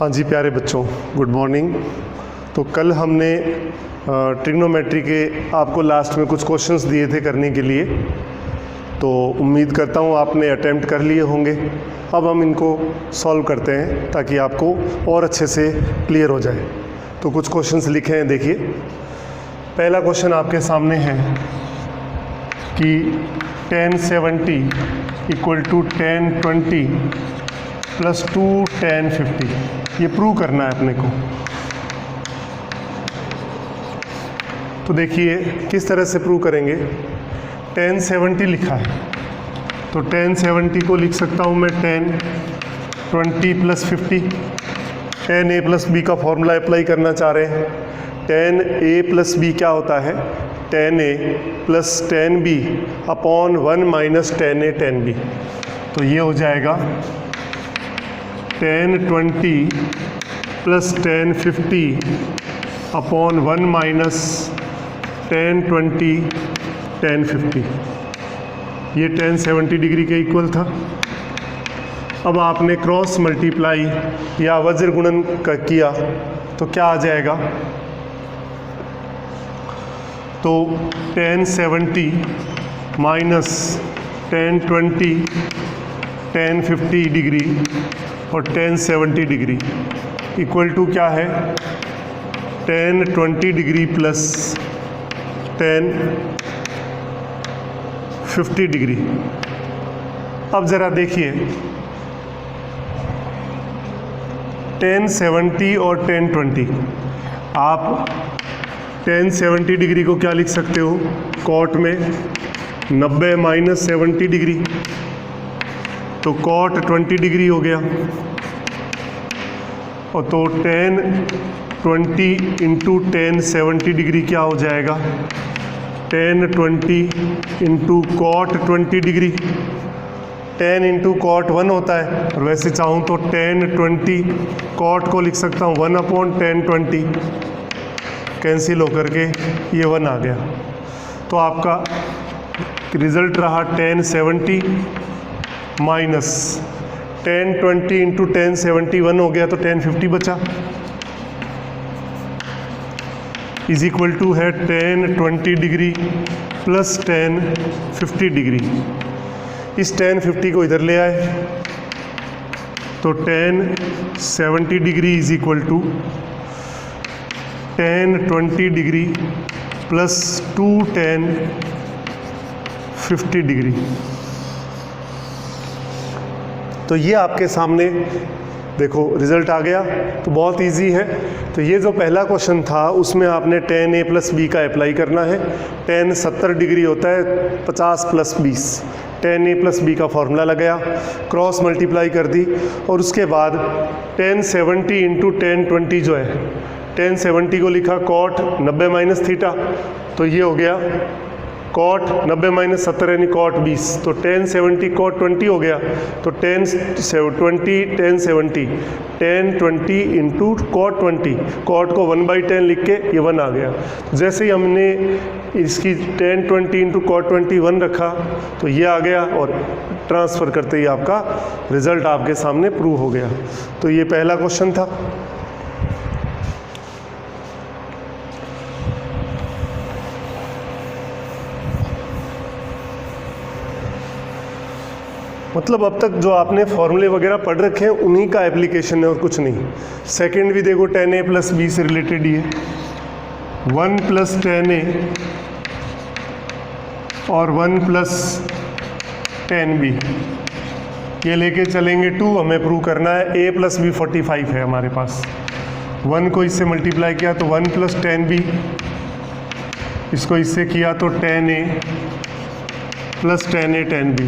हाँ जी प्यारे बच्चों, गुड मॉर्निंग। तो कल हमने ट्रिग्नोमेट्री के आपको लास्ट में कुछ क्वेश्चंस दिए थे करने के लिए, तो उम्मीद करता हूँ आपने अटेम्प्ट कर लिए होंगे। अब हम इनको सॉल्व करते हैं ताकि आपको और अच्छे से क्लियर हो जाए। तो कुछ क्वेश्चंस लिखे हैं, देखिए। पहला क्वेश्चन आपके सामने है कि tan 70 equal to tan 20 plus 2 tan 50, ये प्रूव करना है अपने को। तो देखिए किस तरह से प्रूव करेंगे। tan 70 लिखा है, तो tan 70 को लिख सकता हूँ मैं tan 20 plus 50। tan a plus B का फॉर्मूला अप्लाई करना चाह रहे हैं। tan a प्लस बी क्या होता है? tan a plus tan b upon 1 minus tan a tan b। तो ये हो जाएगा tan 20 plus tan 50 upon 1 minus tan 20 tan 50। ये tan 70 डिग्री के इक्वल था। अब आपने क्रॉस मल्टीप्लाई या वज्र गुणन किया तो क्या आ जाएगा? तो tan 70 minus tan 20 tan 50 degree और tan 70 डिग्री इक्वल टू क्या है? tan 20 degree plus tan 50 degree. अब ज़रा देखिए, tan 70 और tan 20, आप tan 70 डिग्री को क्या लिख सकते हो? कॉट में 90 माइनस 70 डिग्री, तो कॉट 20 डिग्री हो गया। और तो tan 20 इंटू tan 70 डिग्री क्या हो जाएगा? tan 20 into cot 20 degree. tan into cot 1 होता है, और वैसे चाहूँ तो tan 20 कॉट को लिख सकता हूँ 1 अपॉन tan 20, कैंसिल होकर के ये 1 आ गया। तो आपका रिजल्ट रहा tan 70 minus tan 20 into tan 70 1 हो गया, तो tan 50 बचा, इज इक्वल टू है tan 20 degree plus tan 50 degree. इस tan 50 को इधर ले आए, तो tan 70 degree is equal to tan 20 degree plus 2 tan 50 degree. तो ये आपके सामने देखो रिजल्ट आ गया। तो बहुत इजी है। तो ये जो पहला क्वेश्चन था उसमें आपने tan a प्लस बी का अप्लाई करना है। tan 70 डिग्री होता है 50 plus 20। tan a plus B का फॉर्मूला लगाया, क्रॉस मल्टीप्लाई कर दी, और उसके बाद tan 70 इंटू tan 20 जो है, tan 70 को लिखा कॉट 90 माइनस थीटा, तो ये हो गया कॉट 90 माइनस 70 यानी कॉट 20। तो tan 70 कॉट 20 हो गया, तो tan 20 इंटू कॉट 20, कॉट को 1/10 लिख के ये 1 आ गया। जैसे ही हमने इसकी tan 20 इंटू कॉट 20 1 रखा तो ये आ गया, और ट्रांसफ़र करते ही आपका रिजल्ट आपके सामने प्रूव हो गया। तो ये पहला क्वेश्चन था। मतलब अब तक जो आपने फॉर्मूले वगैरह पढ़ रखे हैं उन्हीं का एप्लीकेशन है और कुछ नहीं। सेकंड भी देखो tan a प्लस बी से रिलेटेड ही है। 1 प्लस tan a और 1 प्लस tan b, ये लेके चलेंगे 2। हमें प्रूव करना है a प्लस बी 45 है हमारे पास। 1 को इससे मल्टीप्लाई किया तो 1 प्लस tan b, इसको इससे किया तो tan a plus tan a tan b।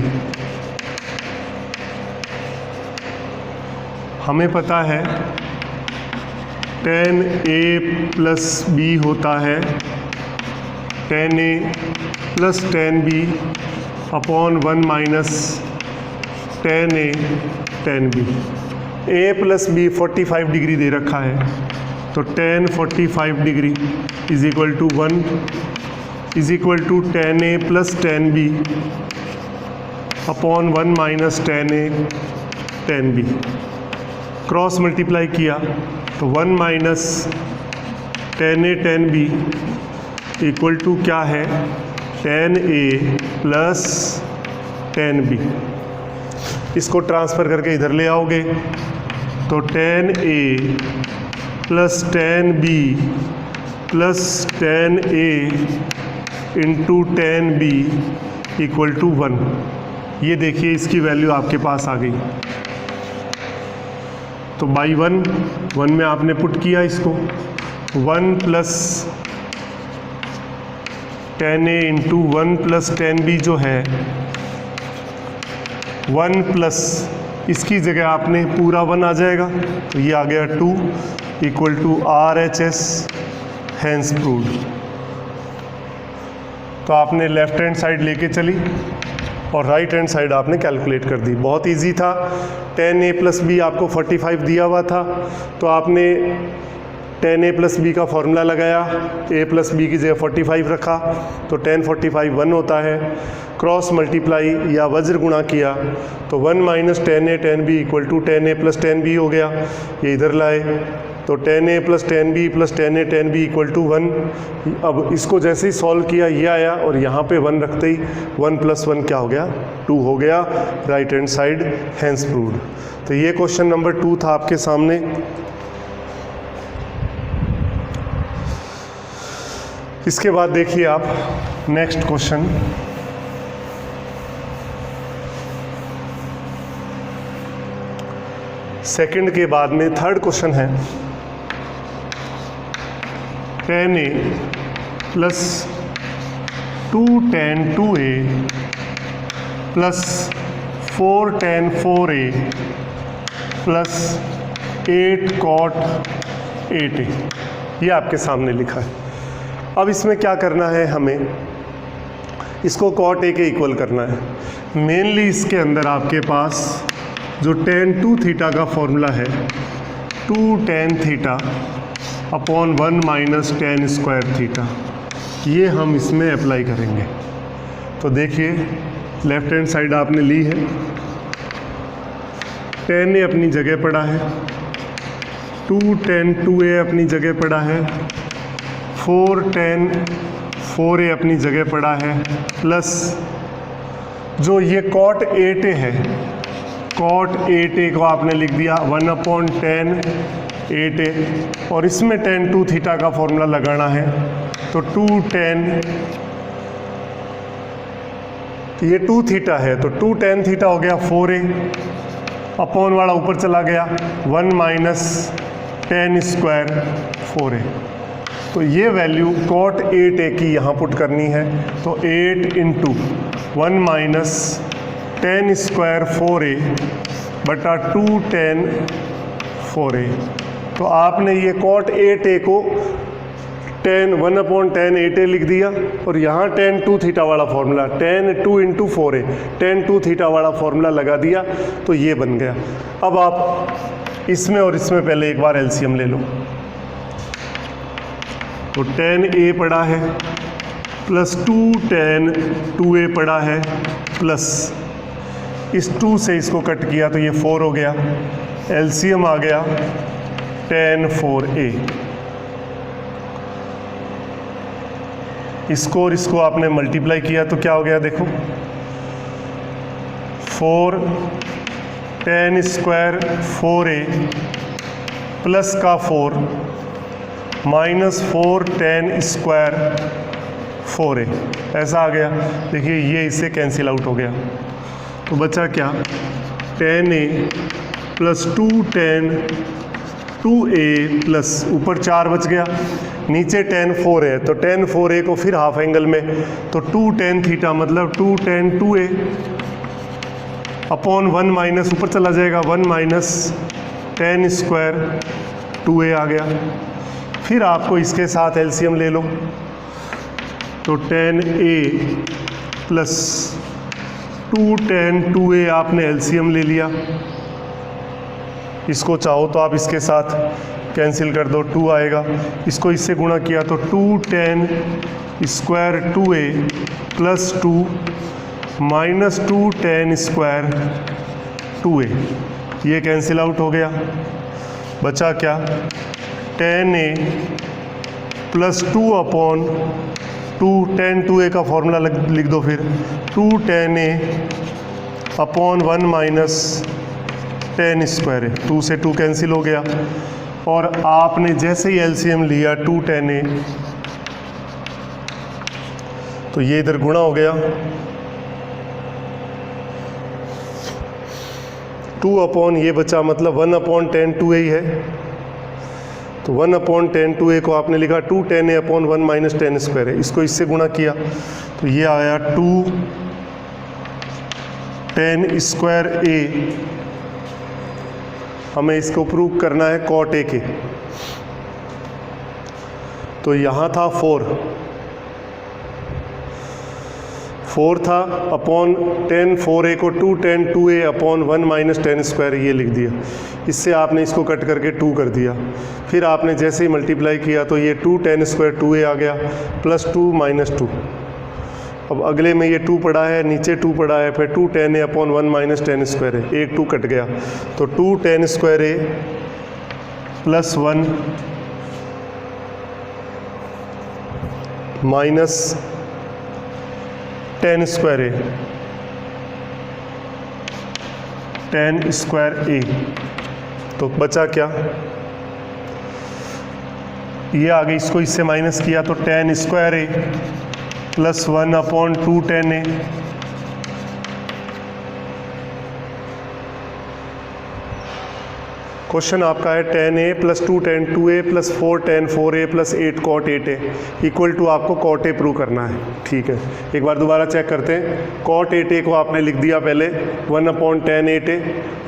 हमें पता है tan a प्लस b होता है tan a plus tan b upon 1 minus tan a tan b। a plus b 45 degree दे रखा है, तो tan 45 डिग्री is equal to 1 is equal to tan a plus tan b upon 1 minus tan a tan b। Cross multiply किया तो 1 minus tan A tan B equal to क्या है, tan A plus tan B. इसको transfer करके इधर ले आओगे तो tan A plus tan B plus tan A into tan B equal to 1। ये देखिए इसकी वैल्यू आपके पास आ गई। तो बाई 1 में आपने पुट किया इसको, 1 plus tan A into 1 plus tan B जो है 1 प्लस इसकी जगह आपने पूरा 1 आ जाएगा तो ये आ गया 2 equal to RHS, hence proved. तो आपने लेफ्ट हैंड साइड लेके चली और राइट हैंड साइड आपने कैलकुलेट कर दी। बहुत इजी था। 10a प्लस बी आपको 45 दिया हुआ था तो आपने 10a प्लस बी का फॉर्मूला लगाया, a प्लस बी की जगह 45 रखा तो 10 45 1 होता है। क्रॉस मल्टीप्लाई या वज्र गुणा किया तो 1 minus 10a 10b equal to 10a plus 10b हो गया। ये इधर लाए तो 10a plus 10b plus 10a 10b equal to 1। अब इसको जैसे ही सॉल्व किया ये आया और यहाँ पे 1 रखते ही 1 प्लस 1 क्या हो गया, 2 हो गया। Right hand side, hence proved. तो ये क्वेश्चन नंबर 2 था आपके सामने। इसके बाद देखिए आप नेक्स्ट क्वेश्चन। सेकंड के बाद में थर्ड क्वेश्चन है 10a plus 2 tan 2a plus 4 tan 4a plus 8 cot 8a, ये आपके सामने लिखा है। अब इसमें क्या करना है, हमें इसको cot a के इक्वल करना है। मेनली इसके अंदर आपके पास जो tan 2 थीटा का फॉर्मूला है 2 tan theta upon 1 minus tan square theta, ये हम इसमें अप्लाई करेंगे। तो देखिए लेफ्ट हैंड साइड आपने ली है, tan a अपनी जगह पड़ा है, 2 tan 2a अपनी जगह पड़ा है, 4 tan 4a अपनी जगह पड़ा है, प्लस जो ये cot 8a है, cot 8a को आपने लिख दिया 1 अपॉन tan 8a और इसमें tan 2 थीटा का फॉर्मूला लगाना है तो 2 tan, ये 2 थीटा है तो 2 tan थीटा हो गया 4a, अपॉन वाला ऊपर चला गया 1 माइनस tan स्क्वायर 4a। तो ये वैल्यू cot 8a की यहाँ पुट करनी है तो 8 into 1 minus tan square 4a बटा 2 tan 4a। तो आपने ये cot 8a को tan 1 अपॉन tan 8a लिख दिया और यहाँ tan 2 थीटा वाला formula tan 2 into 4a tan 2 theta वाला फॉर्मूला लगा दिया तो ये बन गया। अब आप इसमें और इसमें पहले एक बार एलसीएम ले लो तो tan a पड़ा है प्लस 2 tan 2a पड़ा है प्लस इस 2 से इसको कट किया तो ये 4 हो गया, एलसीएम आ गया tan 4a। इसको और इसको आपने मल्टीप्लाई किया तो क्या हो गया, देखो 4 tan स्क्वायर 4a प्लस का 4 माइनस 4 tan स्क्वायर 4a, ऐसा आ गया। देखिए ये इससे कैंसिल आउट हो गया तो बचा क्या, tan a plus 2 tan 2a plus ऊपर 4 बच गया, नीचे tan 4 है तो tan 4a को फिर हाफ एंगल में तो 2 tan थीटा मतलब 2 tan 2a अपॉन 1 माइनस ऊपर चला जाएगा 1 माइनस tan स्क्वायर 2a आ गया। फिर आपको इसके साथ एलसीएम ले लो तो tan a plus 2 tan 2a आपने एलसीएम ले लिया। इसको चाहो तो आप इसके साथ कैंसिल कर दो, 2 आएगा। इसको इससे गुणा किया तो 2 tan square 2a plus 2 minus 2 tan square 2a, ये कैंसिल आउट हो गया। बचा क्या, tan a plus 2 upon 2, tan 2a का फॉर्मूला लिख दो फिर, 2 tan a upon 1 minus tan square है, 2 से 2 कैंसिल हो गया, और आपने जैसे ही एलसीएम लिया 2 tan a, तो ये इधर गुणा हो गया, 2 अपॉन ये बचा, मतलब 1 अपॉन tan 2a ही है, तो 1 अपॉन tan 2a को आपने लिखा 2 tan a upon 1 minus tan square है, इसको इससे गुणा किया तो ये आया 2 tan स्क्वायर a। हमें इसको प्रूव करना है cot a के, तो यहाँ था 4 था अपॉन tan 4a को 2 tan 2a upon 1 minus tan square ये लिख दिया, इससे आपने इसको कट करके 2 कर दिया, फिर आपने जैसे ही मल्टीप्लाई किया तो ये 2 tan स्क्वायर 2a आ गया प्लस 2 माइनस 2। अब अगले में ये 2 पड़ा है, नीचे 2 पड़ा है, फिर 2 tan a upon 1 minus tan square है, एक 2 कट गया, तो 2 tan square a plus 1 minus tan square a, tan square a, तो बचा क्या, ये आगे इसको इससे माइनस किया तो tan square a plus 1 upon 2 tan a, question आपका है tan a plus 2 tan 2a plus 4 tan 4a plus 8 cot 8a equal to आपको cot a प्रूव करना है। ठीक है, एक बार दोबारा चेक करते हैं। cot 8a को आपने लिख दिया पहले 1 अपॉन tan 8a,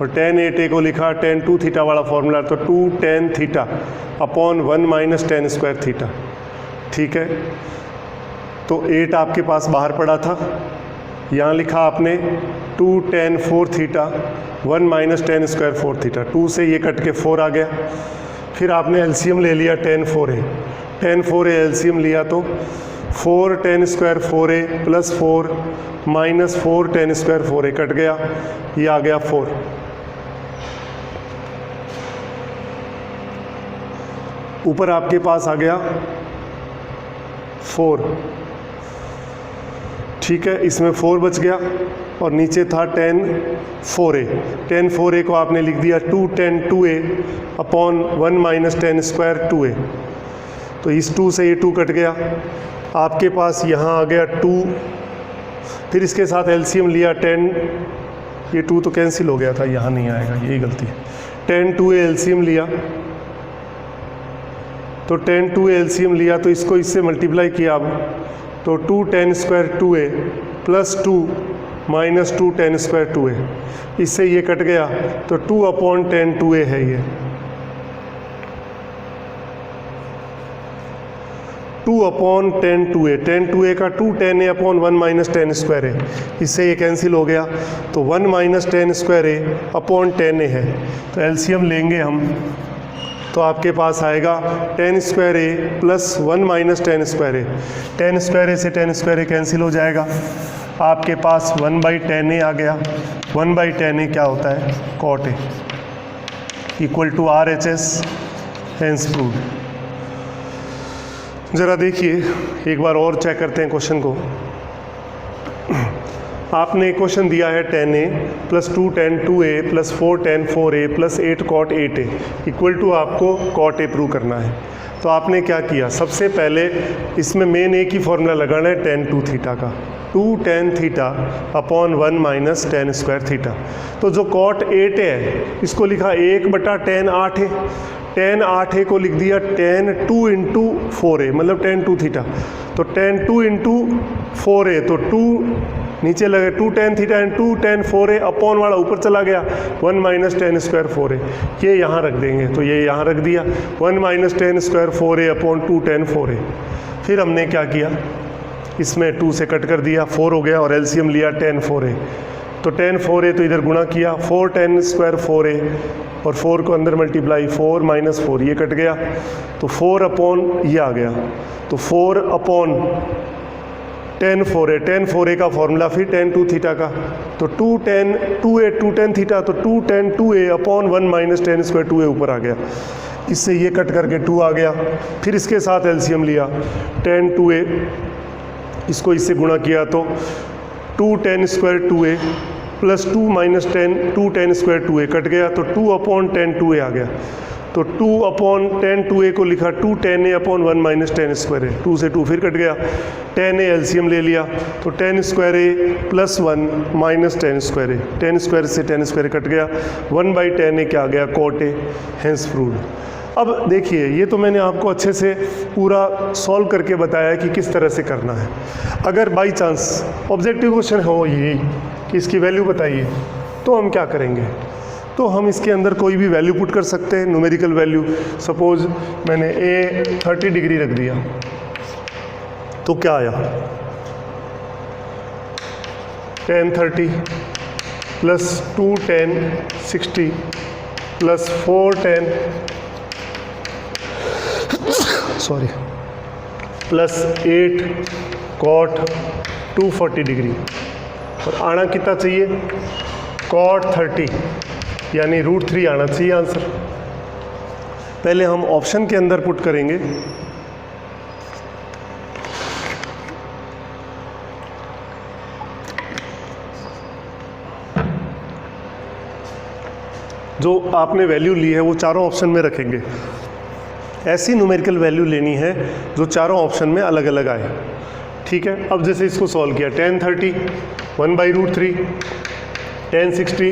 और tan 8a को लिखा tan 2 थीटा वाला फॉर्मूला, तो 2 tan theta upon 1 minus tan square theta. ठीक है, तो 8 आपके पास बाहर पड़ा था, यहाँ लिखा आपने 2 tan 4 theta 1 minus tan square 4 theta, 2 से ये कट के 4 आ गया, फिर आपने एलसीएम ले लिया tan 4a एलसीएम लिया तो 4 tan square 4a plus 4 minus 4 tan square 4a cut गया, ये आ गया 4। ऊपर आपके पास आ गया 4, ठीक है, इसमें 4 बच गया, और नीचे था tan 4a को आपने लिख दिया 2 tan 2a upon 1 minus tan square 2a, तो इस 2 से ये 2 कट गया, आपके पास यहाँ आ गया 2, फिर इसके साथ एलसीएम लिया tan, ये 2 तो कैंसिल हो गया था, यहाँ नहीं आएगा, यही गलती है, tan 2a एलसीएम लिया, तो tan 2a एलसीएम लिया तो इसको इससे मल्टीप्लाई किया, अब तो 2 tan square 2a plus 2 minus 2 tan square 2a, इससे ये कट गया, तो 2 अपॉन tan 2a है ये, 2 अपॉन tan 2a का 2 tan a upon 1 minus tan square है, इससे ये कैंसिल हो गया, तो 1 minus tan square a upon tan a है, तो एलसीएम लेंगे हम, तो आपके पास आएगा tan square a plus 1 minus tan square a, tan square a से tan स्क्वायर a कैंसिल हो जाएगा, आपके पास 1 बाई tan a आ गया, 1 बाई tan a क्या होता है, cot a equal to RHS, hence proved. ज़रा देखिए एक बार और चेक करते हैं क्वेश्चन को। आपने क्वेश्चन दिया है tan a plus 2 tan 2a plus 4 tan 4a plus 8 cot 8a equal to आपको cot a प्रूव करना है। तो आपने क्या किया, सबसे पहले इसमें मेन a की फॉर्मूला लगाना है tan 2 थीटा का, 2 tan theta upon 1 minus tan square theta. तो जो cot 8a है इसको लिखा 1/tan 8a, tan 8a को लिख दिया tan 2 इंटू 4a मतलब tan 2 थीटा, तो tan 2 इंटू 4a, तो 2 नीचे लगे 2 tan theta and 2 tan 4a upon वाला ऊपर चला गया 1 माइनस tan स्क्वायर 4a, ये यहाँ रख देंगे, तो ये यहाँ रख दिया 1 minus tan square 4a upon 2 tan 4a। फिर हमने क्या किया, इसमें 2 से कट कर दिया, 4 हो गया, और एलसीएम लिया tan 4a, तो tan 4a तो इधर गुणा किया 4 tan स्क्वायर 4a, और 4 को अंदर मल्टीप्लाई 4 माइनस 4 ये कट गया, तो 4 अपॉन ये आ गया, तो 4 upon tan 4a, tan 4a का फॉर्मूला फिर tan 2 थीटा का, तो 2 tan थीटा, तो 2 tan 2a upon 1 minus tan square 2a ऊपर आ गया, इससे ये कट करके 2 आ गया। फिर इसके साथ एलसीएम लिया, tan 2a इसको इससे गुणा किया तो 2 tan square 2a plus 2 minus 2 tan square 2a cut गया, तो 2 अपॉन tan 2a आ गया, तो 2 अपॉन tan 2a को लिखा 2 tan a upon 1 minus tan square है, 2 से 2 फिर कट गया, tan a एलसीएम ले लिया तो tan square a plus 1 minus tan square a, tan square से tan स्क्वायर कट गया, 1 बाई tan a क्या आ गया cot a, हेंस प्रूव्ड। अब देखिए ये तो मैंने आपको अच्छे से पूरा सॉल्व करके बताया कि किस तरह से करना है। अगर बाई चांस ऑब्जेक्टिव क्वेश्चन हो ये कि इसकी वैल्यू बताइए, तो हम क्या करेंगे, तो हम इसके अंदर कोई भी वैल्यू पुट कर सकते हैं, न्यूमेरिकल वैल्यू। सपोज मैंने a 30 डिग्री रख दिया, तो क्या आया, tan 30 plus 2 tan 60 plus 4 tan plus 8 cot 240 degree, और आना कितना चाहिए, cot 30 यानी √3 आना चाहिए आंसर। पहले हम ऑप्शन के अंदर पुट करेंगे, जो आपने वैल्यू ली है वो चारों ऑप्शन में रखेंगे। ऐसी न्यूमेरिकल वैल्यू लेनी है जो चारों ऑप्शन में अलग अलग आए, ठीक है। अब जैसे इसको सॉल्व किया, tan 30 1 बाई √3, tan 60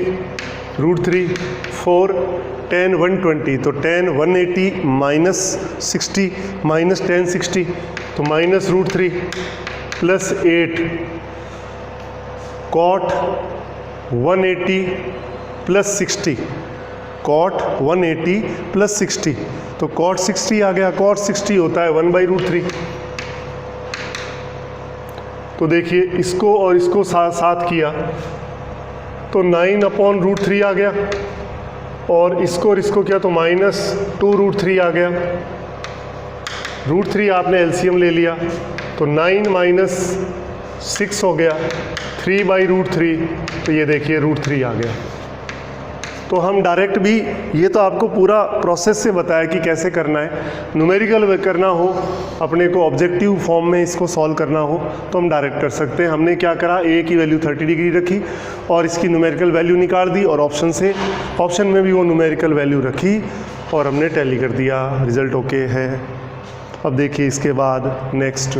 √3, 4 tan 120, तो tan 180 माइनस 60 माइनस tan 60, तो minus √3 plus 8 cot 180 plus 60, cot 180 plus 60, तो cot 60 आ गया, cot 60 होता है 1 बाई √3। तो देखिए इसको और इसको साथ किया तो 9 अपॉन √3 आ गया, और इसको किया तो माइनस 2 √3 आ गया। √3 आपने एलसीएम ले लिया तो 9 माइनस 6 हो गया, 3 बाई √3, तो ये देखिए √3 आ गया। तो हम डायरेक्ट भी, ये तो आपको पूरा प्रोसेस से बताया कि कैसे करना है। न्यूमेरिकल करना हो, अपने को ऑब्जेक्टिव फॉर्म में इसको सॉल्व करना हो, तो हम डायरेक्ट कर सकते हैं। हमने क्या करा, ए की वैल्यू 30 डिग्री रखी और इसकी न्यूमेरिकल वैल्यू निकाल दी, और ऑप्शन में भी वो न्यूमेरिकल वैल्यू रखी और हमने टैली कर दिया, रिजल्ट ओके है। अब देखिए इसके बाद नेक्स्ट,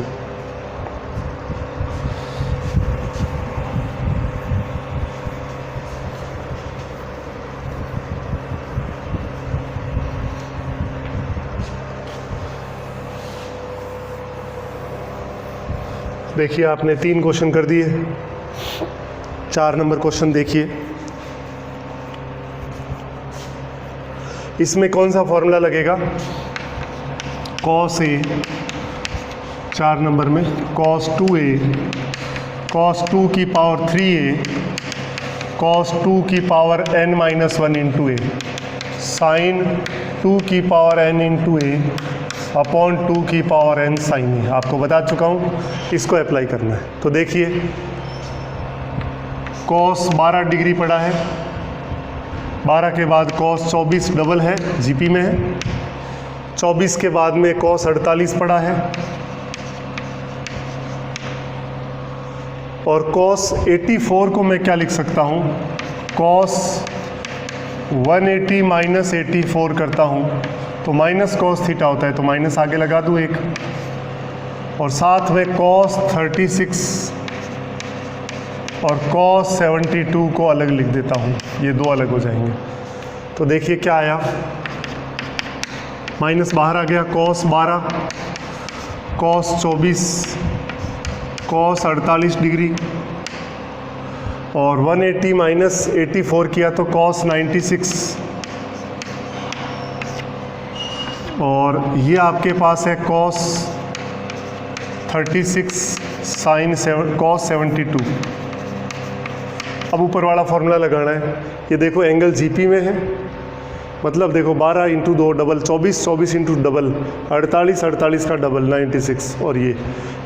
देखिए आपने 3 क्वेश्चन कर दिए, 4 नंबर क्वेश्चन देखिए। इसमें कौन सा फॉर्मूला लगेगा, cos a, 4 नंबर में cos 2a, cos 2 की पावर 3a, cos 2 की power n-1 into a, sin 2 की power n into a upon 2 की पावर n साइन ए। आपको बता चुका हूँ, इसको अप्लाई करना है। तो देखिए cos 12 डिग्री पड़ा है, 12 के बाद cos 24 डबल है, जीपी में है, 24 के बाद में cos 48 पड़ा है, और cos 84 को मैं क्या लिख सकता हूँ, cos 180 माइनस 84 करता हूँ तो माइनस cos थीटा होता है, तो माइनस आगे लगा दूँ एक, और साथ में cos 36 और cos 72 को अलग लिख देता हूँ, ये 2 अलग हो जाएंगे। तो देखिए क्या आया, माइनस बाहर आ गया, cos 12, cos 24, cos 48 डिग्री, और 180 माइनस 84 किया तो cos 96, और ये आपके पास है cos 36 sin cos 72। अब ऊपर वाला फॉर्मूला लगाना है। ये देखो एंगल जीपी में है, मतलब देखो 12 इंटू 2 डबल 24, 24 इंटू डबल 48, 48 का डबल 96। और ये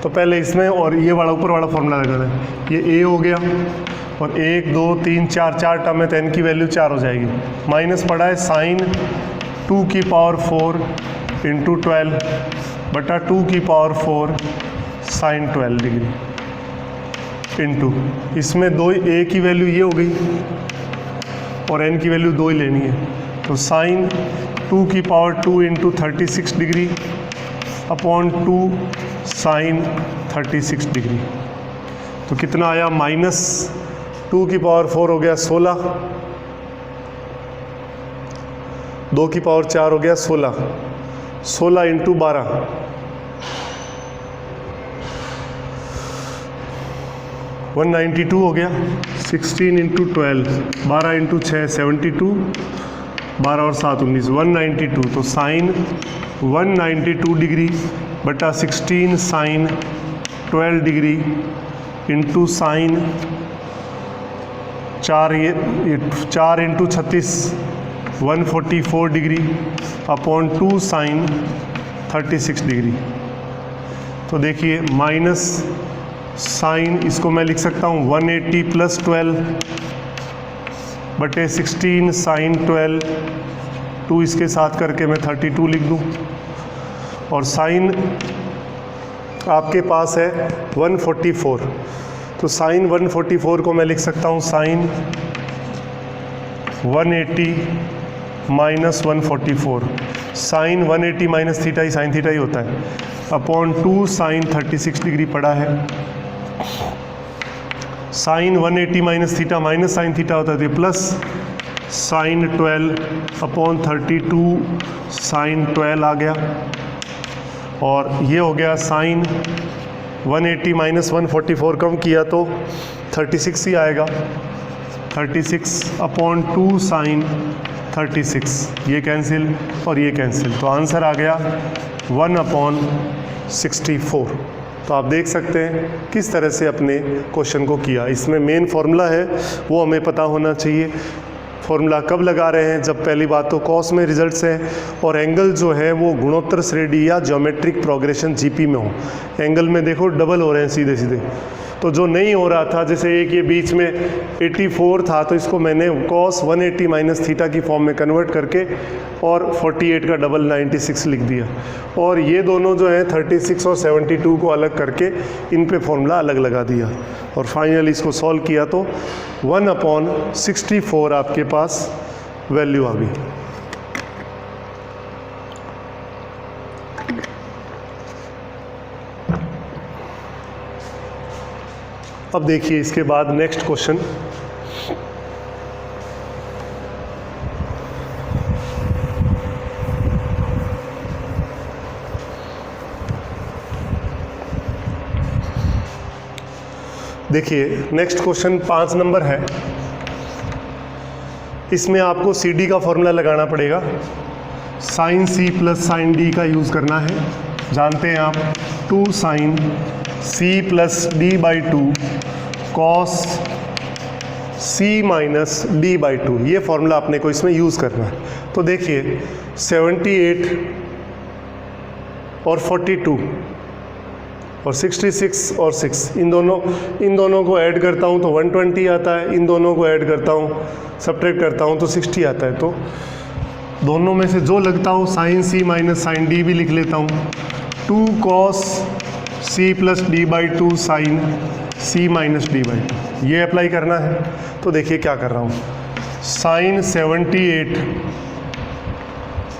तो पहले इसमें और ये वाला ऊपर वाला फॉर्मूला लगाना है। ये a हो गया और 1 2 3 4 4 टर्म है तो n की वैल्यू 4 हो जाएगी। माइनस पड़ा है साइन 2 की पावर 4 इंटू 12 बटा 2 की पावर 4 साइन 12 डिग्री इंटू इसमें दो a की वैल्यू ये हो गई और n की वैल्यू 2 ही लेनी है। तो साइन 2 की power 2 into 36 degree upon 2 sine 36 degree. तो कितना आया माइनस 2 की पावर 4 हो गया 16, 2 की पावर 4 हो गया 16, 16 इंटू 12 192 हो गया। 16 इंटू 12 12 इंटू 6 72, 12 और 7 19 192। तो साइन 192 डिग्री बटा 16 sine 12 degree into sine 4 into 36 144 degree upon 2 sine 36 degree. तो देखिए माइनस साइन इसको मैं लिख सकता हूँ 180 प्लस 12 बटे 16 साइन 12, 2 इसके साथ करके मैं 32 लिख दूँ। और साइन आपके पास है 144, तो साइन 144 को मैं लिख सकता हूँ sine 180 minus 144। Sine 180 minus theta ही साइन थीटा ही होता है अपॉन 2 साइन 36 डिग्री पड़ा है। Sine 180 minus theta minus sine theta होता है प्लस साइन 12 अपॉन 32 साइन 12 आ गया। और ये हो गया साइन 180 माइनस 144 कम किया तो 36 ही आएगा। 36 अपॉन 2 साइन 36, ये कैंसिल और ये कैंसिल, तो आंसर आ गया 1/64। तो आप देख सकते हैं किस तरह से अपने क्वेश्चन को किया। इसमें मेन फॉर्मूला है वो हमें पता होना चाहिए। फॉर्मूला कब लगा रहे हैं, जब पहली बात तो कॉस में रिजल्ट्स हैं और एंगल जो है वो गुणोत्तर श्रेणी या ज्योमेट्रिक प्रोग्रेशन जीपी में हो। एंगल में देखो डबल हो रहे हैं सीधे सीधे, तो जो नहीं हो रहा था जैसे एक ये बीच में 84 था तो इसको मैंने कॉस 180 माइनस थीटा की फॉर्म में कन्वर्ट करके और 48 का डबल 96 लिख दिया। और ये दोनों जो हैं 36 और 72 को अलग करके इन पे फॉर्मूला अलग लगा दिया और फाइनली इसको सॉल्व किया तो 1/64 आपके पास वैल्यू आ गई। अब देखिए इसके बाद नेक्स्ट क्वेश्चन, देखिए नेक्स्ट क्वेश्चन 5 नंबर है। इसमें आपको सी डी का फॉर्मूला लगाना पड़ेगा। Sine C plus sine D का यूज़ करना है। जानते हैं आप 2 sine C plus D by 2 cos C minus D by 2, ये फॉर्मूला अपने को इसमें यूज़ करना है। तो देखिए 78 और 42 और 66 और 6 इन दोनों को ऐड करता हूँ तो 120 आता है। इन दोनों को ऐड करता हूँ सब्ट्रैक्ट करता हूँ तो 60 आता है। तो दोनों में से जो लगता हो sine C minus sine D भी लिख लेता हूँ। 2 cos C plus D by 2 sine C minus D by 2, ये अप्लाई करना है। तो देखिए क्या कर रहा हूँ, साइन 78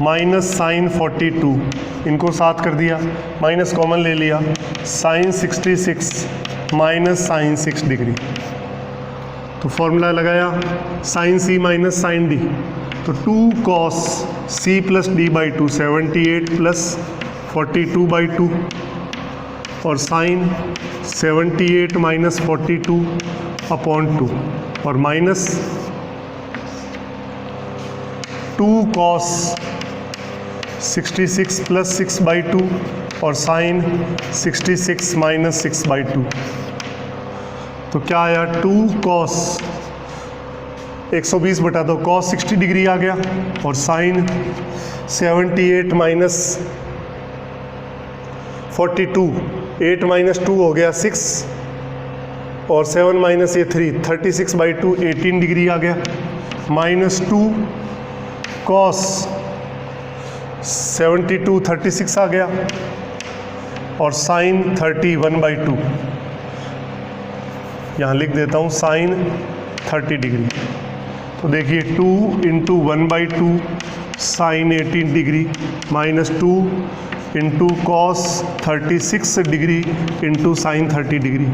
माइनस साइन 42 इनको साथ कर दिया, माइनस कॉमन ले लिया, साइन 66 माइनस साइन 6 डिग्री। तो फॉर्मूला लगाया sine C minus sine D, तो 2 cos C plus D by 2 78 plus 42 by 2 और साइन 78 माइनस 42 अपॉन 2 और माइनस 2 कॉस 66 प्लस 6 बाई 2 और साइन 66 माइनस 6 बाई 2। तो क्या आया 2 कॉस 120 बटा 2 cos 60 डिग्री आ गया, और साइन 78 माइनस 42, 8 माइनस 2 हो गया 6, और 7 माइनस ये 3, 36/2 18 डिग्री आ गया, माइनस 2 cos 72 36 आ गया, और साइन 31/2, यहाँ लिख देता हूँ साइन 30 डिग्री। तो देखिए 2 into 1/2 sine 18 degree minus 2 into cos 36 degree into sine 30 degree,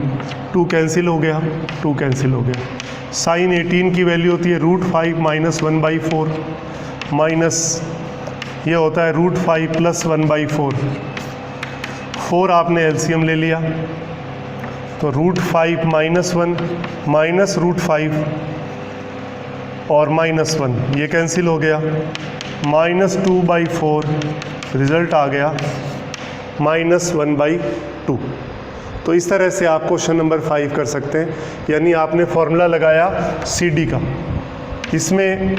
2 cancel हो गया, 2 कैंसिल हो गया। साइन 18 की वैल्यू होती है √5 माइनस 1/4, माइनस ये होता है √5 प्लस 1/4, 4 आपने एलसीएम ले लिया, तो √5 माइनस 1 माइनस √5 और माइनस 1 ये कैंसिल हो गया, -2/4 रिजल्ट आ गया -1/2। तो इस तरह से आप क्वेश्चन नंबर 5 कर सकते हैं, यानी आपने फॉर्मूला लगाया CD का। इसमें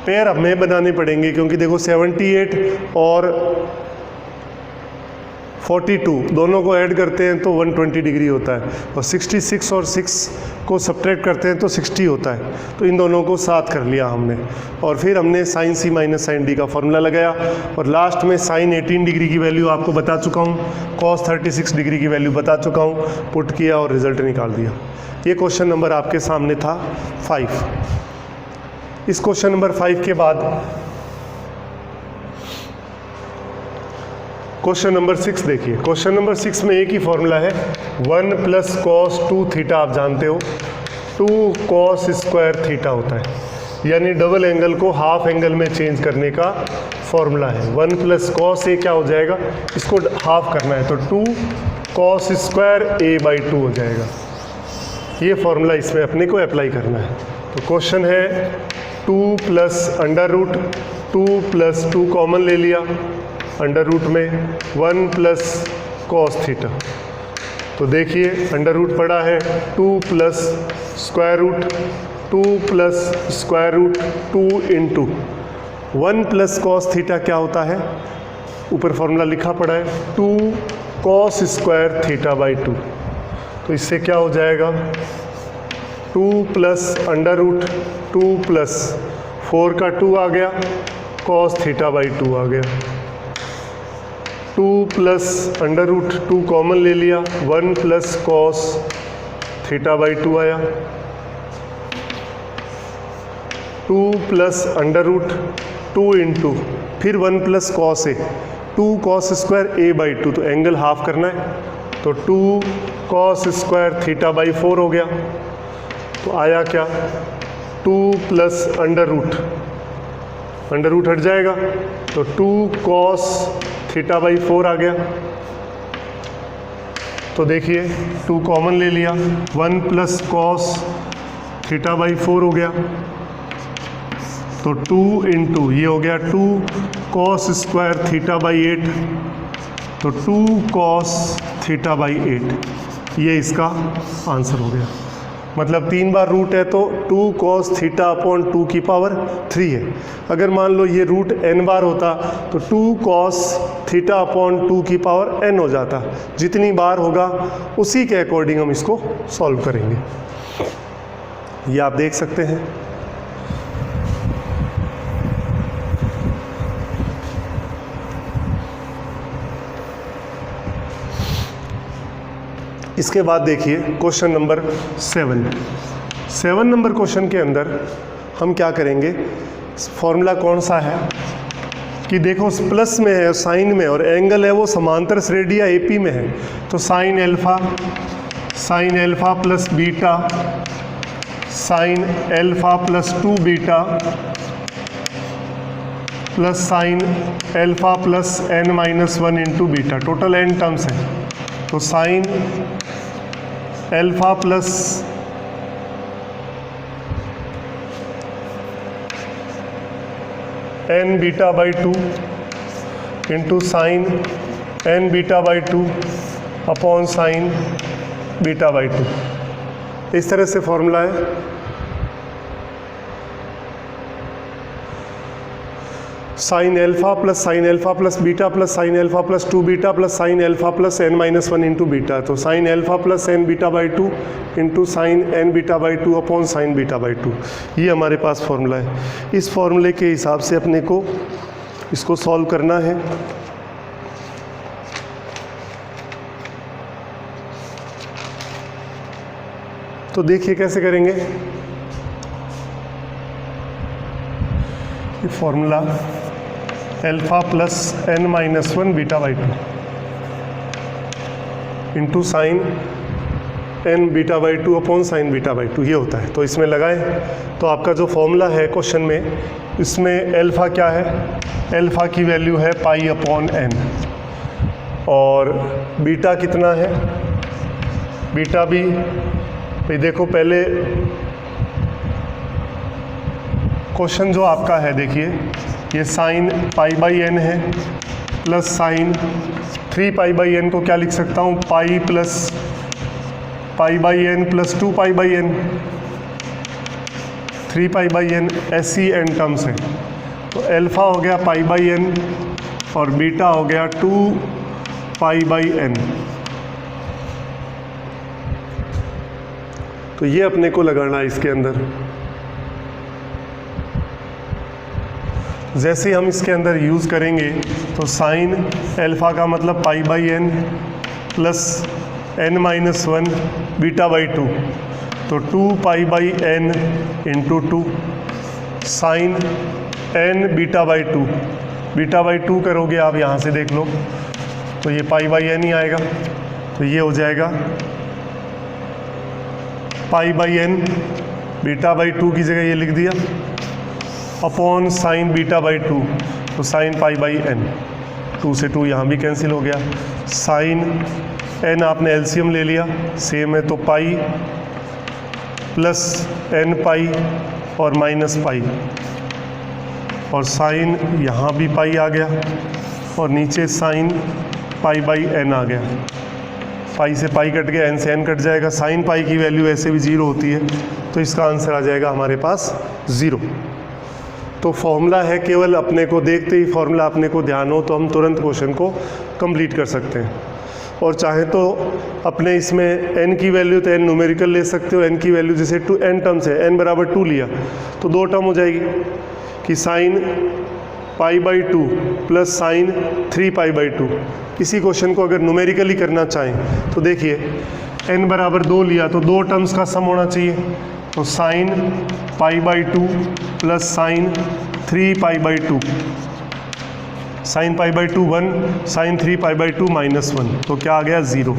पेयर हमें बनाने पड़ेंगे, क्योंकि देखो 78 और 42 दोनों को ऐड करते हैं तो 120 डिग्री होता है, और 66 और 6 को सब्ट्रैक्ट करते हैं तो 60 होता है। तो इन दोनों को साथ कर लिया हमने, और फिर हमने sine C minus sine D का फॉर्मूला लगाया, और लास्ट में साइन 18 डिग्री की वैल्यू आपको बता चुका हूँ, कॉस 36 डिग्री की वैल्यू बता चुका हूँ, पुट किया और रिजल्ट निकाल दिया। ये क्वेश्चन नंबर आपके सामने था 5। इस क्वेश्चन नंबर 5 के बाद क्वेश्चन नंबर 6 देखिए। क्वेश्चन नंबर 6 में एक ही फॉर्मूला है, 1 प्लस कॉस 2 थीटा, आप जानते हो 2 कॉस स्क्वायर थीटा होता है, यानी डबल एंगल को हाफ एंगल में चेंज करने का फॉर्मूला है। 1 प्लस कॉस ए क्या हो जाएगा, इसको हाफ करना है तो 2 कॉस स्क्वायर a/2 हो जाएगा। ये फॉर्मूला इसमें अपने को अप्लाई करना है। तो क्वेश्चन है 2 plus under root, 2 plus 2 common ले लिया, अंडर रूट में 1 प्लस कॉस थीटा। तो देखिए अंडर रूट पड़ा है 2 plus square root, 2 plus square root 2 into 1 plus cos theta क्या होता है, ऊपर फॉर्मूला लिखा पड़ा है 2 कॉस स्क्वायर थीटा/2। तो इससे क्या हो जाएगा, 2 प्लस अंडर रूट 2 प्लस 4 का 2 आ गया, कॉस थीटा/2 आ गया, 2 प्लस अंडर रूट 2 कॉमन ले लिया, 1 प्लस कॉस थीटा/2 आया, 2 प्लस अंडर रूट 2 इंटू फिर 1 plus cos A, 2 cos square a/2, तो एंगल हाफ करना है, तो 2 कॉस स्क्वायर थीटा/4 हो गया। तो आया क्या, 2 प्लस अंडर रूट हट जाएगा, तो 2 कॉस थीटा/4 आ गया। तो देखिए 2 कॉमन ले लिया, 1 प्लस कॉस थीटा/4 हो गया, तो 2 इंटू ये हो गया 2 कॉस स्क्वायर थीटा/8, तो 2 कॉस थीटा/8, ये इसका आंसर हो गया। मतलब 3 बार रूट है तो 2 कॉस थीटा/2 की पावर 3 है। अगर मान लो ये रूट n बार होता तो 2 कॉस थीटा/2 की पावर n हो जाता। जितनी बार होगा उसी के अकॉर्डिंग हम इसको सॉल्व करेंगे। ये आप देख सकते हैं। इसके बाद देखिए क्वेश्चन नंबर 7 नंबर क्वेश्चन के अंदर हम क्या करेंगे, फॉर्मूला कौन सा है कि देखो प्लस में है, साइन में, और एंगल है वो समांतर श्रेणी या AP में है, तो sine alpha plus beta, sine alpha plus 2 beta plus sine alpha plus n-1 into beta, total n terms है। तो साइन एल्फा प्लस n बीटा/2 इंटू साइन n बीटा/2 अपॉन साइन बीटा/2, इस तरह से फॉर्मूला है। Sine alpha plus beta plus sine alpha plus 2 beta plus sine alpha plus n minus 1 into beta. तो sine alpha plus n beta by 2 into sine n beta by 2 upon sine beta by 2, ये हमारे पास formula है। इस फॉर्मूले के हिसाब से अपने को इसको सॉल्व करना है। तो देखिए कैसे करेंगे। ये formula alpha plus n minus 1 beta by 2 into sine n beta by 2 upon sine beta by 2 ये होता है। तो इसमें लगाएं तो आपका जो फॉर्मूला है क्वेश्चन में, इसमें एल्फा क्या है, एल्फा की वैल्यू है पाई अपॉन n, और बीटा कितना है, बीटा भी भाई देखो पहले क्वेश्चन जो आपका है, देखिए ये साइन पाई बाई n है plus sine 3 pi by n को क्या लिख सकता हूँ, pi plus pi by n plus 2 pi by n, 3 pi by n, ऐसी n टर्म्स है। तो एल्फा हो गया पाई बाई n और बीटा हो गया 2 पाई बाई n। तो ये अपने को लगाना है इसके अंदर। जैसे ही हम इसके अंदर यूज़ करेंगे तो साइन एल्फा का मतलब pi by n plus n minus 1 beta by 2, तो 2 pi by n into 2 sine n beta by 2, beta by 2 करोगे आप यहाँ से देख लो तो ये पाई बाई n ही आएगा। तो ये हो जाएगा पाई बाई n, बीटा बाई 2 की जगह ये लिख दिया, अपॉन साइन बीटा बाई 2, तो साइन पाई बाई n, 2 से 2 यहाँ भी कैंसिल हो गया। साइन n आपने एलसीएम ले लिया, सेम है तो पाई प्लस n पाई और माइनस पाई, और साइन यहाँ भी पाई आ गया और नीचे साइन पाई बाई n आ गया। पाई से पाई कट गया, n से n कट जाएगा। साइन पाई की वैल्यू ऐसे भी 0 होती है, तो इसका आंसर आ जाएगा हमारे पास 0। तो फॉर्मूला है, केवल अपने को देखते ही फॉर्मूला अपने को ध्यान हो तो हम तुरंत क्वेश्चन को कंप्लीट कर सकते हैं। और चाहे तो अपने इसमें n की वैल्यू तो n न्यूमेरिकल ले सकते हो, n की वैल्यू जैसे n टर्म्स है, n बराबर 2 लिया तो 2 टर्म हो जाएगी कि sign pi by 2 plus sine 3 pi by 2। इसी क्वेश्चन को अगर न्यूमेरिकली करना चाहें तो देखिए n बराबर 2 लिया तो 2 टर्म्स का सम होना चाहिए, तो sine pi by 2 plus sine 3 pi by 2, sine pi by 2 1, sine 3 pi by 2 minus 1, तो क्या आ गया 0।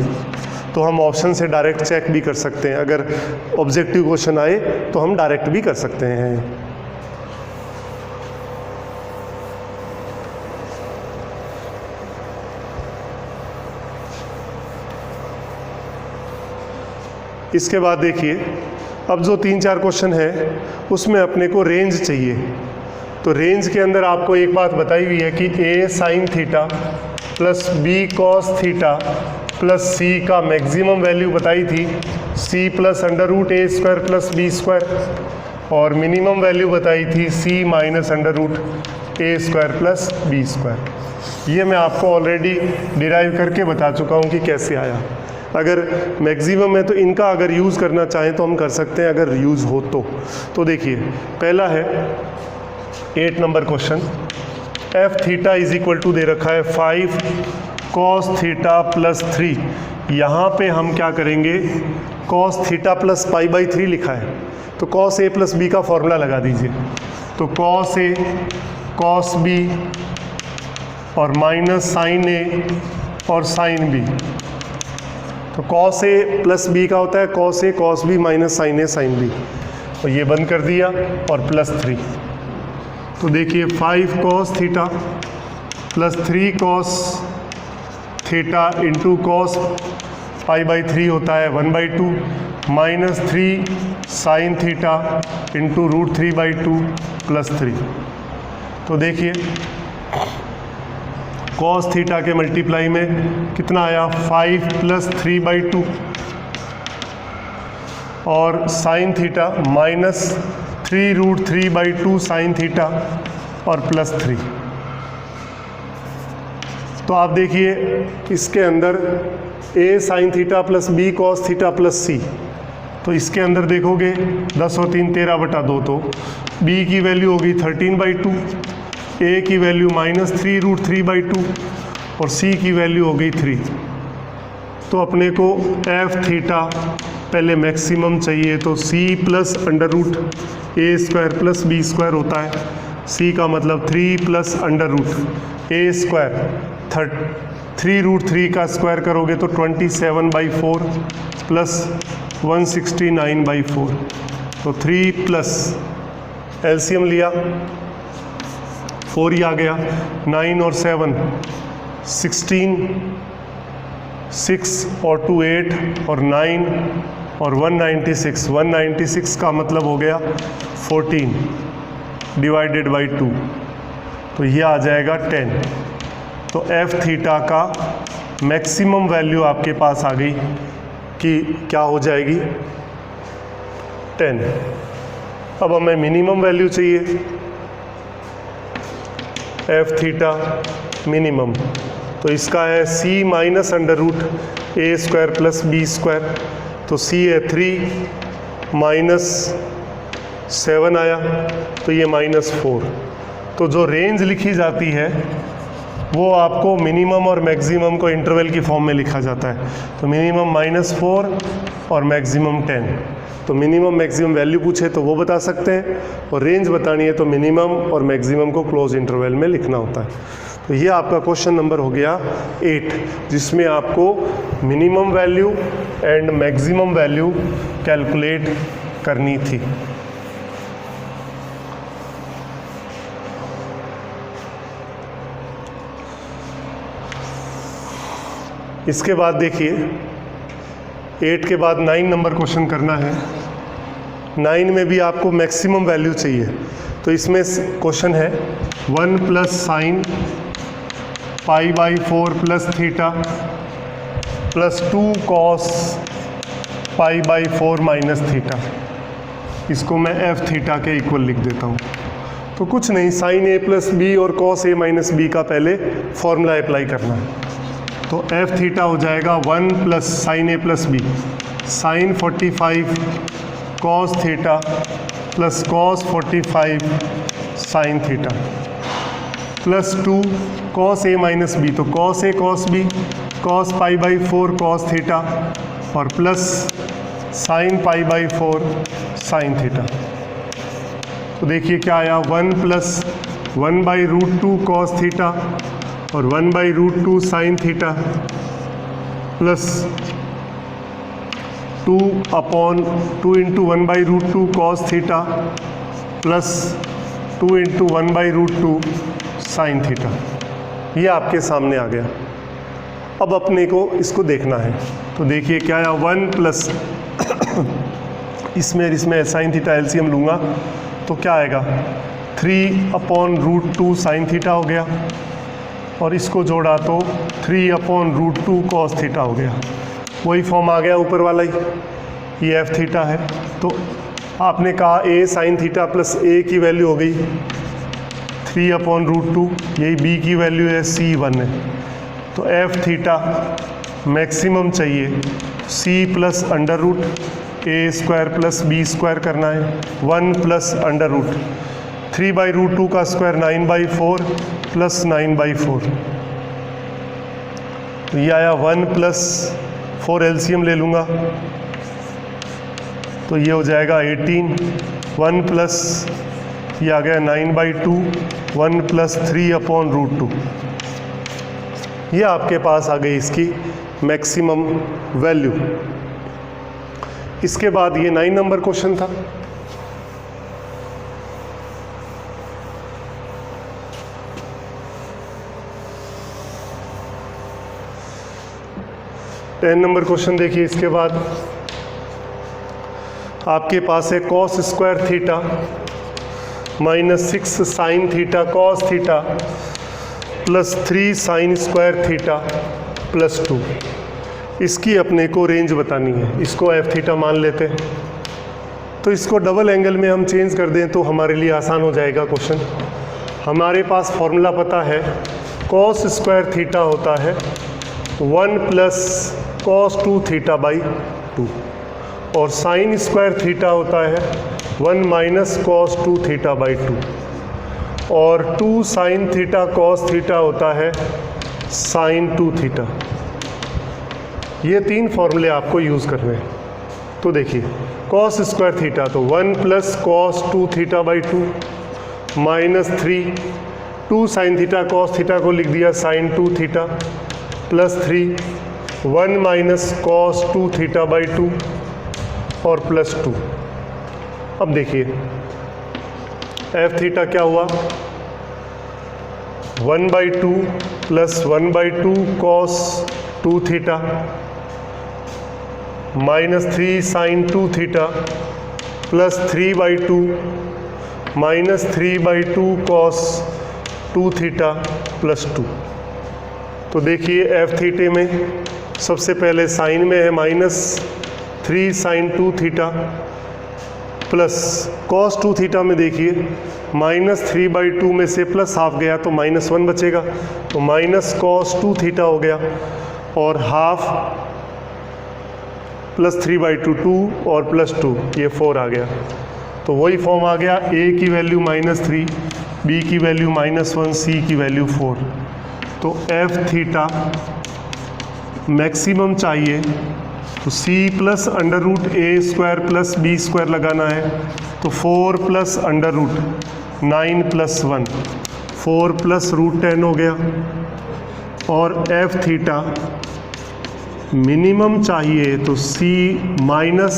तो हम ऑप्शन से डायरेक्ट चेक भी कर सकते हैं, अगर ऑब्जेक्टिव क्वेश्चन आए तो हम डायरेक्ट भी कर सकते हैं। इसके बाद देखिए अब जो 3-4 क्वेश्चन है उसमें अपने को रेंज चाहिए। तो रेंज के अंदर आपको एक बात बताई हुई है कि a sine theta plus b cos theta plus c का मैक्सिमम वैल्यू बताई थी c plus under root a square plus b square, और मिनिमम वैल्यू बताई थी c minus under root a square plus b square. ये मैं आपको already derive करके बता चुका हूँ कि कैसे आया। अगर मैक्सिमम है तो इनका अगर यूज़ करना चाहें तो हम कर सकते हैं, अगर यूज़ हो तो देखिए पहला है 8 number question, F theta is equal to दे रखा है 5 कॉस थीटा प्लस 3। यहाँ पे हम क्या करेंगे, cos theta plus pi by 3 लिखा है तो कॉस ए प्लस बी का फॉर्मूला लगा दीजिए। तो कॉस ए कॉस बी और माइनस साइन ए और साइन बी, तो कॉस ए प्लस बी का होता है cos A cos B minus sign A sine B, और ये बंद कर दिया और प्लस 3। तो देखिए 5 cos theta plus 3 cos theta into cos pi by 3 होता है 1/2 minus 3 sine theta into root 3/2 plus 3। तो देखिए कॉस थीटा के मल्टीप्लाई में कितना आया 5 प्लस 3/2 और sine theta minus 3 root 3/2 sine theta और प्लस 3। तो आप देखिए इसके अंदर a sine theta plus b cos theta plus c, तो इसके अंदर देखोगे 10 और 3 13/2, तो b की वैल्यू होगी 13/2, a की वैल्यू -3√3/2 और c की वैल्यू हो गई 3। तो अपने को f थीटा पहले मैक्सिमम चाहिए, तो c plus √a² plus b² होता है। c का मतलब 3 प्लस √a², 3√3 का स्क्वायर करोगे तो 27/4 प्लस 169/4, तो 3 प्लस एलसीएम लिया 4 ही आ गया, 9 और 7 16, 6 और 2 8 और 9 और 196 का मतलब हो गया 14 डिवाइडेड बाई 2, तो ये आ जाएगा 10। तो एफ थीटा का मैक्सिमम वैल्यू आपके पास आ गई कि क्या हो जाएगी 10। अब हमें मिनिमम वैल्यू चाहिए एफ थीटा मिनिमम, तो इसका है c minus √a² plus b², तो c है 3 माइनस 7 आया, तो ये -4। तो जो रेंज लिखी जाती है वो आपको मिनिमम और मैक्सिमम को इंटरवल की फॉर्म में लिखा जाता है। तो मिनिमम -4 और मैक्सिमम 10। तो मिनिमम मैक्सिमम वैल्यू पूछे तो वो बता सकते हैं, और रेंज बतानी है तो मिनिमम और मैक्सिमम को क्लोज इंटरवल में लिखना होता है। तो ये आपका क्वेश्चन नंबर हो गया 8, जिसमें आपको minimum value and maximum value calculate करनी थी। इसके बाद देखिए 8 के बाद 9 नंबर क्वेश्चन करना है। 9 में भी आपको मैक्सिमम वैल्यू चाहिए, तो इसमें क्वेश्चन है 1 plus sine π/4 plus theta plus 2 cos π/4 minus theta. इसको मैं एफ थीटा के इक्वल लिख देता हूँ। तो कुछ नहीं, साइन a प्लस बी और कॉस a माइनस बी का पहले फॉर्मूला अप्लाई करना है। तो एफ थीटा हो जाएगा 1 plus sine a plus B, sine 45 cos theta plus cos 45 sine theta plus 2 cos a minus B, तो cos a cos b cos π/4 cos theta और plus sine π/4 sine theta. तो देखिए क्या आया, 1 प्लस 1/√2 कॉस थीटा और 1/√2 sign theta plus 2 into 1/√2 cos theta plus 2 into 1/√2 sine theta. ये आपके सामने आ गया। अब अपने को इसको देखना है, तो देखिए क्या आया, 1 प्लस इसमें साइन थीटा एलसीएम लूँगा तो क्या आएगा, 3/√2 साइन थीटा हो गया, और इसको जोड़ा तो 3/√2 कॉस थीटा हो गया। वही फॉर्म आ गया ऊपर वाला ही, ये एफ थीटा है। तो आपने कहा a sine theta plus a की वैल्यू हो गई 3/√2, यही b की वैल्यू है c1 है। तो एफ थीटा मैक्सिमम चाहिए, c plus √a² plus b² करना है, 1 प्लस √ 3/√2 का स्क्वायर 9/4 प्लस 9/4। तो ये आया 1 प्लस 4 एलसीएम ले लूँगा तो ये हो जाएगा 18, 1 प्लस ये आ गया 9/2, 1 प्लस 3/√2। ये आपके पास आ गई इसकी मैक्सिमम वैल्यू। इसके बाद ये 9 नंबर क्वेश्चन था। टेन नंबर क्वेश्चन देखिए। इसके बाद आपके पास है cos square theta -6 sign theta cos theta plus 3 sine square theta plus 2। इसकी अपने को रेंज बतानी है। इसको एफ थीटा मान लेते हैं, तो इसको डबल एंगल में हम चेंज कर दें तो हमारे लिए आसान हो जाएगा क्वेश्चन। हमारे पास फॉर्मूला पता है कॉस स्क्वायर थीटा होता है 1 प्लस कॉस 2 थीटा बाई 2, और साइन स्क्वायर थीटा होता है 1 माइनस कॉस 2 थीटा बाई 2, और 2 साइन थीटा कॉस थीटा होता है साइन 2 थीटा। ये 3 फॉर्मूले आपको यूज़ करने हैं। तो देखिए कॉस स्क्वायर थीटा तो 1 plus cos 2 theta by 2 minus 3, 2 sine theta cos theta को लिख दिया sine 2 theta, plus 3, 1 minus cos 2 theta by 2 और प्लस 2। अब देखिए एफ थीटा क्या हुआ, 1/2 plus 1/2 cos 2 theta minus 3 sine 2 theta plus 3/2 minus 3/2 cos 2 theta plus 2। तो देखिए एफ थीटे में सबसे पहले साइन में है minus 3 sine 2 theta, plus cos 2 theta में देखिए माइनस 3/2 में से प्लस हाफ गया तो -1 बचेगा, तो माइनस कॉस 2 थीटा हो गया, और हाफ प्लस 3/2 2 और प्लस 2 ये 4 आ गया। तो वही फॉर्म आ गया, a की वैल्यू -3, b की वैल्यू -1, c की वैल्यू 4। तो एफ थीटा मैक्सिमम चाहिए तो c plus under root A square plus B square लगाना है, तो 4 plus under root 9 plus 1 4 plus √10 हो गया, और एफ थीटा मिनिमम चाहिए तो c minus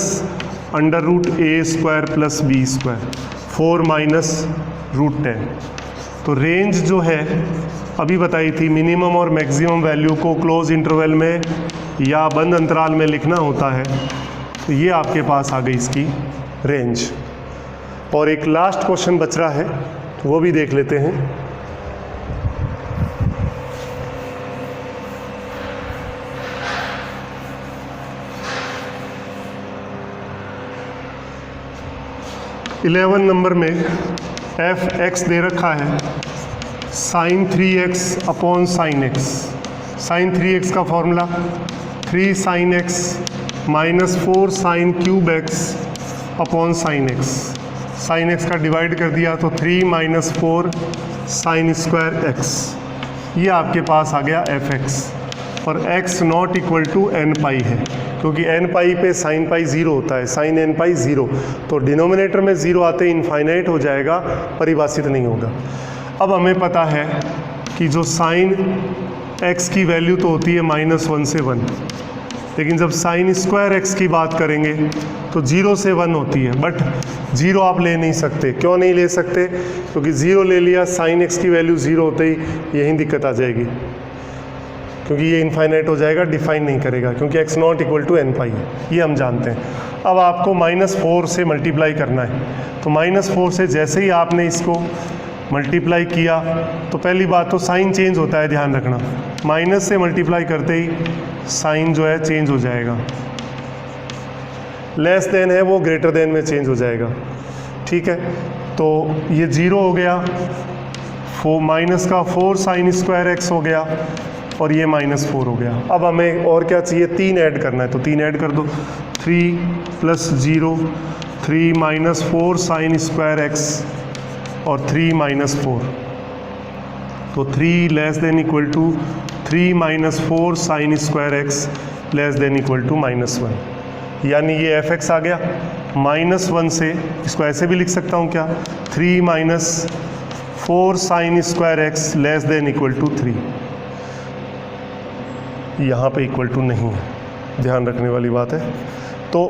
under root A square plus B square 4 minus √10। तो रेंज जो है अभी बताई थी, मिनिमम और मैक्सिमम वैल्यू को क्लोज इंटरवल में या बंद अंतराल में लिखना होता है। तो ये आपके पास आ गई इसकी रेंज। और एक लास्ट क्वेश्चन बच रहा है, वो भी देख लेते हैं। इलेवन नंबर में एफ एक्स दे रखा है sine 3x upon sine x. Sine 3x का formula 3 sine x minus 4 sine cube x upon sine x. Sine x का डिवाइड कर दिया तो 3 माइनस 4 साइन स्क्वायर एक्स। ये आपके पास आ गया एफ एक्स, और x not equal to N pi है, क्योंकि एन पाई पे साइन पाई 0 होता है, साइन एन पाई 0, तो डिनोमिनेटर में 0 आते ही इनफाइनाइट हो जाएगा, परिभाषित नहीं होगा। अब हमें पता है कि जो साइन x की वैल्यू तो होती है -1 से 1, लेकिन जब साइन स्क्वायर x की बात करेंगे तो 0 से 1 होती है, बट 0 आप ले नहीं सकते। क्यों नहीं ले सकते? क्योंकि 0 ले लिया, साइन x की वैल्यू 0 होते ही यही दिक्कत आ जाएगी, क्योंकि ये इनफाइनाइट हो जाएगा, डिफाइन नहीं करेगा, क्योंकि x not equal to N pi है, ये हम जानते हैं। अब आपको -4 से मल्टीप्लाई करना है, तो -4 से जैसे ही आपने इसको मल्टीप्लाई किया तो पहली बात तो साइन चेंज होता है, ध्यान रखना। माइनस से मल्टीप्लाई करते ही साइन जो है चेंज हो जाएगा, लेस देन है वो ग्रेटर देन में चेंज हो जाएगा, ठीक है। तो ये 0 हो गया, माइनस का 4 साइन स्क्वायर एक्स हो गया, और ये -4 हो गया। अब हमें और क्या चाहिए? 3 ऐड करना है, तो 3 ऐड कर दो। 3 + 0 3 - 4 साइन स्क्वायर एक्स और 3 - 4, तो 3 less than equal to 3 - 4 sine square x less than equal to -1, यानी ये एफ एक्स आ गया। -1 से इसको ऐसे भी लिख सकता हूँ क्या? 3 - 4 sine square x less than equal to 3। यहाँ पे इक्वल टू नहीं है, ध्यान रखने वाली बात है। तो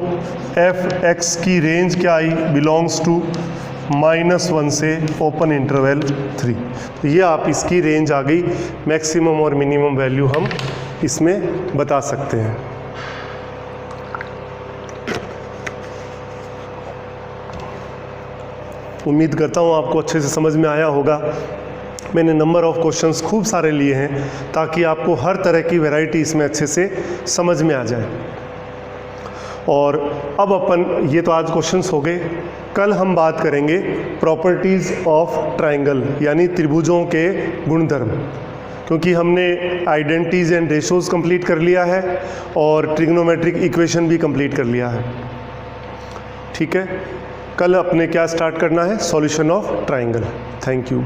एफ एक्स की रेंज क्या आई? बिलोंग्स टू -1 से ओपन इंटरवल 3। तो ये आप इसकी रेंज आ गई, मैक्सिमम और मिनिमम वैल्यू हम इसमें बता सकते हैं। उम्मीद करता हूँ आपको अच्छे से समझ में आया होगा। मैंने नंबर ऑफ़ क्वेश्चंस खूब सारे लिए हैं ताकि आपको हर तरह की वैरायटी इसमें अच्छे से समझ में आ जाए। और अब अपन, ये तो आज क्वेश्चंस हो गए, कल हम बात करेंगे प्रॉपर्टीज़ ऑफ ट्रायंगल, यानी त्रिभुजों के गुणधर्म। क्योंकि हमने आइडेंटिटीज़ एंड रेशोज़ कंप्लीट कर लिया है और ट्रिग्नोमेट्रिक इक्वेशन भी कंप्लीट कर लिया है। ठीक है, कल अपने क्या स्टार्ट करना है, solution of triangle. Thank you.